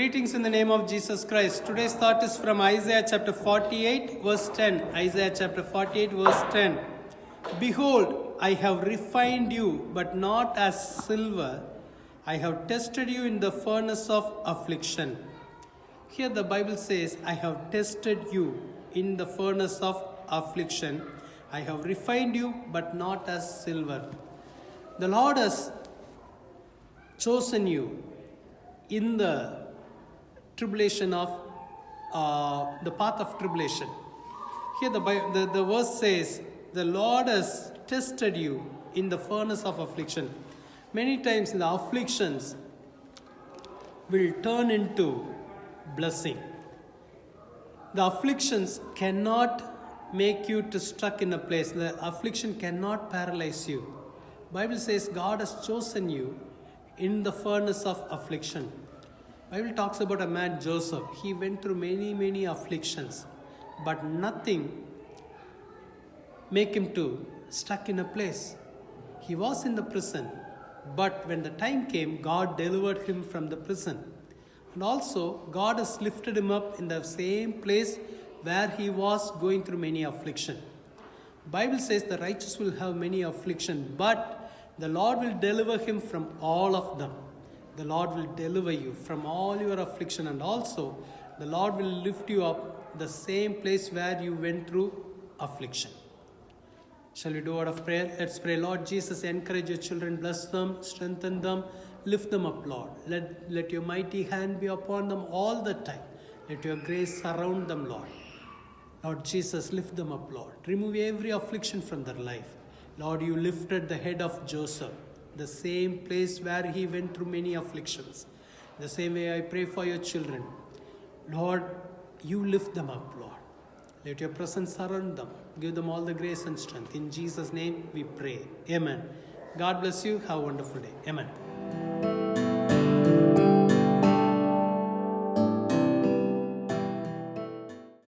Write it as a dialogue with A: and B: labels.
A: Greetings in the name of Jesus Christ. Today's thought is from Isaiah chapter 48 verse 10. Isaiah chapter 48 verse 10. Behold, I have refined you, but not as silver. I have tested you in the furnace of affliction. Here the Bible says, I have tested you in the furnace of affliction. I have refined you, but not as silver. The Lord has chosen you in the tribulation of the path of tribulation. Here the verse says, the Lord has tested you in the furnace of affliction. Many times the afflictions will turn into blessing. The afflictions cannot make you to stuck in a place. The affliction cannot paralyze you. Bible says God has chosen you in the furnace of affliction. Bible talks about a man Joseph. He went through many afflictions, but nothing make him to stuck in a place. He was in the prison, but when the time came, God delivered him from the prison. And also, God has lifted him up in the same place where he was going through many affliction. Bible says the righteous will have many affliction, but the Lord will deliver him from all of them. The Lord will deliver you from all your affliction, and also the Lord will lift you up the same place where you went through affliction. Shall we do a word of prayer? Let's pray. Lord Jesus, encourage your children, bless them, strengthen them, lift them up, Lord. Let your mighty hand be upon them all the time. Let your grace surround them, Lord. Lord Jesus, lift them up, Lord. Remove every affliction from their life. Lord, you lifted the head of Joseph, the same place where he went through many afflictions. The same way I pray for your children. Lord, you lift them up, Lord. Let your presence surround them. Give them all the grace and strength. In Jesus' name we pray. Amen. God bless you. Have a wonderful day. Amen.